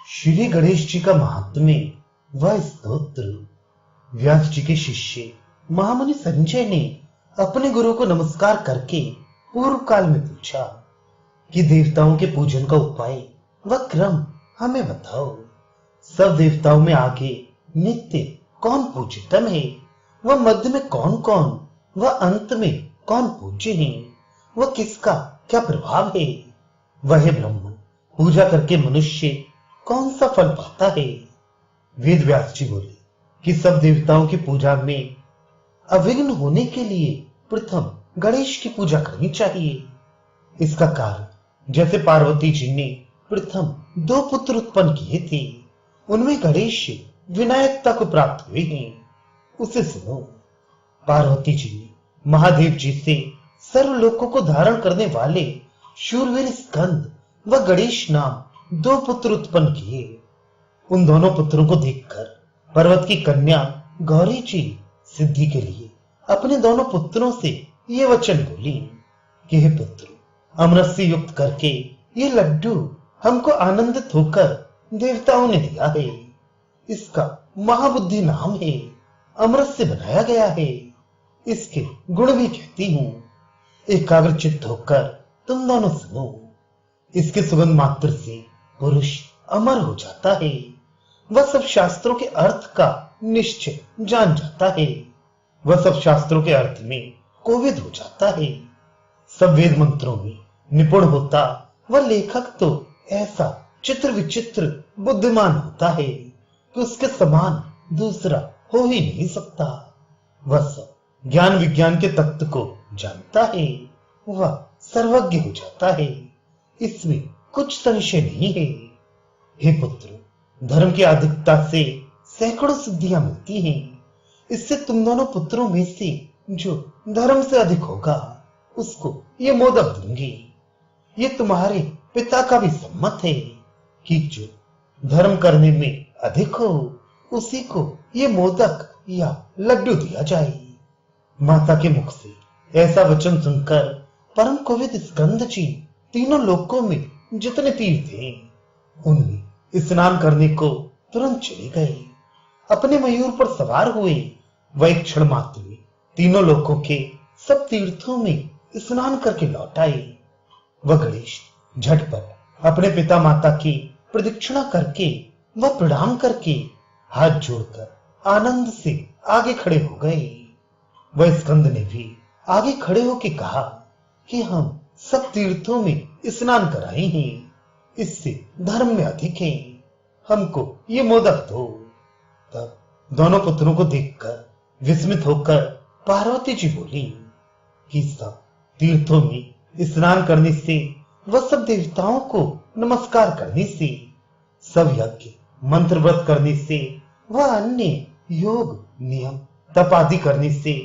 श्री गणेश जी का महात्म्य व स्तोत्र। व्यास जी के शिष्य महामुनि संजय ने अपने गुरु को नमस्कार करके पूर्व काल में पूछा कि देवताओं के पूजन का उपाय व क्रम हमें बताओ। सब देवताओं में आगे नित्य कौन पूज्यतम है, वह मध्य में कौन कौन, वह अंत में कौन पूज्य है, वह किसका क्या प्रभाव है। वह ब्रह्म पूजा करके मनुष्य कौन सा फल पाता है। वेद व्यास जी बोले कि सब देवताओं की पूजा में अविघ्न होने के लिए प्रथम गणेश की पूजा करनी चाहिए। इसका कारण जैसे पार्वती जी ने प्रथम 2 पुत्र उत्पन्न किए थे, उनमें गणेश विनायकता को प्राप्त हुए हैं, उसे सुनो। पार्वती जी ने महादेव जी से सर्वलोकों को धारण करने वाले शूरवीर स्कंद व गणेश नाम 2 पुत्र उत्पन्न किए। उन दोनों पुत्रों को देखकर पर्वत की कन्या गौरी जी सिद्धि के लिए अपने दोनों पुत्रों से ये वचन बोली कि हे पुत्र, अमृत से युक्त करके ये लड्डू हमको आनंदित होकर देवताओं ने दिया है। इसका महाबुद्धि नाम है, अमृत से बनाया गया है। इसके गुण भी कहती हूं। एकाग्रचित्त होकर तुम दोनों सुनो। इसके सुगंध मात्र से पुरुष अमर हो जाता है। वह सब शास्त्रों के अर्थ का निश्चय जान जाता है। वह सब शास्त्रों के अर्थ में कोविद हो जाता है। सब वेद मंत्रों में निपुण होता वह लेखक तो ऐसा चित्र विचित्र बुद्धिमान होता है कि उसके समान दूसरा हो ही नहीं सकता। वह सब ज्ञान विज्ञान के तत्व को जानता है। वह सर्वज्ञ हो जाता है, इसमें कुछ संशय नहीं है। हे पुत्र, धर्म की अधिकता से सैकड़ों सिद्धियां मिलती हैं। इससे तुम दोनों पुत्रों में से जो धर्म से अधिक होगा उसको ये मोदक दूंगी। ये तुम्हारे पिता का भी सम्मत है कि जो धर्म करने में अधिक हो उसी को ये मोदक या लड्डू दिया जाए। माता के मुख से ऐसा वचन सुनकर परम कोविद स्कंद जी तीनों लोकों में जितने तीर्थ हैं उनमें स्नान करने को तुरंत चले गए। अपने मयूर पर सवार हुए वह एक क्षण मात्र में तीनों लोकों के सब तीर्थों में स्नान करके लौट आए। वह गणेश झटपट अपने पिता माता की प्रदक्षिणा करके वह प्रणाम करके हाथ जोड़कर आनंद से आगे खड़े हो गए। वह स्कंद ने भी आगे खड़े होकर कहा कि हम सब तीर्थों में स्नान कराए हैं, इससे धर्म में अधिक है, हमको ये मोदक दो। तब दोनों पुत्रों को देखकर विस्मित होकर पार्वती जी बोली कि सब तीर्थों में स्नान करने से वह सब देवताओं को नमस्कार करने से, सब यज्ञ मंत्र व्रत करने से, वह अन्य योग नियम तप आदि करने से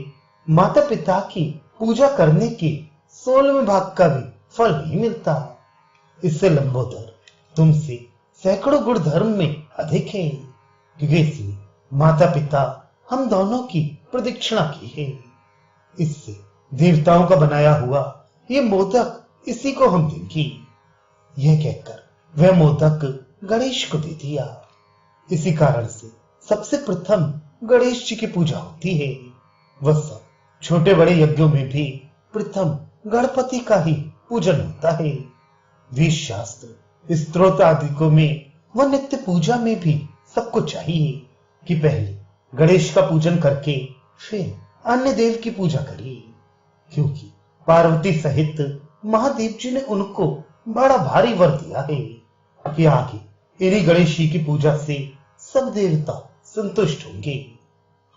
माता पिता की पूजा करने के 16वें भाग का भी फल नहीं मिलता। इससे लंबोदर तुमसे सैकड़ों गुण धर्म में अधिक है, क्योंकि इसमें माता पिता हम दोनों की प्रदक्षिणा की है। इससे देवताओं का बनाया हुआ ये मोदक इसी को हम देंगे। यह कहकर वह मोदक गणेश को दे दिया। इसी कारण से सबसे प्रथम गणेश जी की पूजा होती है। वह सब छोटे बड़े यज्ञों में भी प्रथम गणपति का ही पूजन होता है। वेद शास्त्र स्तोत्र आदि में वह नित्य पूजा में भी सबको चाहिए कि पहले गणेश का पूजन करके फिर अन्य देव की पूजा करिए, क्योंकि पार्वती सहित महादेव जी ने उनको बड़ा भारी वर दिया है कि आगे इन्हीं गणेश जी की पूजा से सब देवता संतुष्ट होंगे।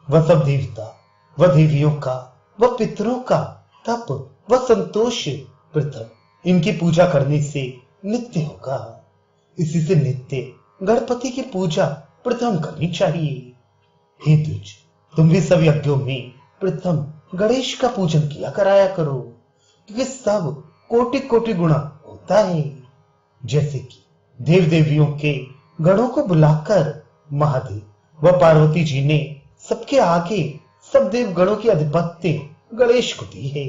वह सब देवता व देवियों का व पितरों का तप व संतोष प्रथम इनकी पूजा करने से नित्य होगा। इसी से नित्य गणपति की पूजा प्रथम करनी चाहिए। हे द्विज, तुम भी सब यज्ञों में प्रथम गणेश का पूजन किया कराया करो, क्योंकि सब कोटि कोटि गुणा होता है। जैसे कि देव देवियों के गणों को बुलाकर महादेव व पार्वती जी ने सबके आगे सब देव गणों की अधिपत्य गणेश को दी है।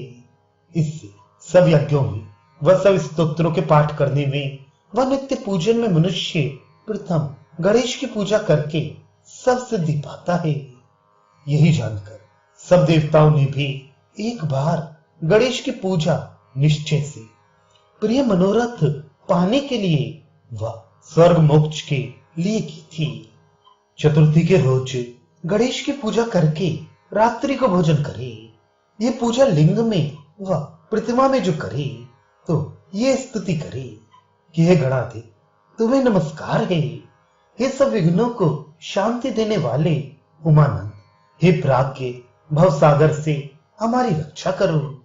इससे सब यज्ञों में व सब स्तोत्रों के पाठ करने में व नित्य पूजन में मनुष्य प्रथम गणेश की पूजा करके सब सिद्धि पाता है। यही जानकर सब देवताओं ने भी एक बार गणेश की पूजा निश्चय से प्रिय मनोरथ पाने के लिए वह स्वर्ग मोक्ष के लिए की थी। चतुर्थी के रोज गणेश की पूजा करके रात्रि को भोजन करे। ये पूजा लिंग में व प्रतिमा में जो करे तो ये स्तुति करे कि हे गणाधिप, तुम्हें नमस्कार है। हे सब विघ्नों को शांति देने वाले उमानंद, हे प्राज्ञ, भवसागर से हमारी रक्षा करो।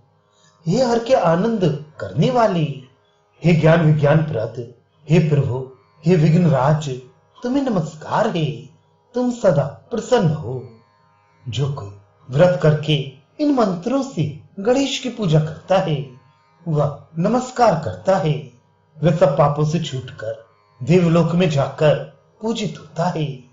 हे हर के आनंद करने वाले, हे ज्ञान विज्ञान प्रद, हे प्रभु, हे विघ्नराज, तुम्हें नमस्कार है। तुम सदा प्रसन्न हो। जो कोई व्रत करके इन मंत्रों से गणेश की पूजा करता है, वह नमस्कार करता है, वह सब पापों से छूटकर देवलोक में जाकर पूजित होता है।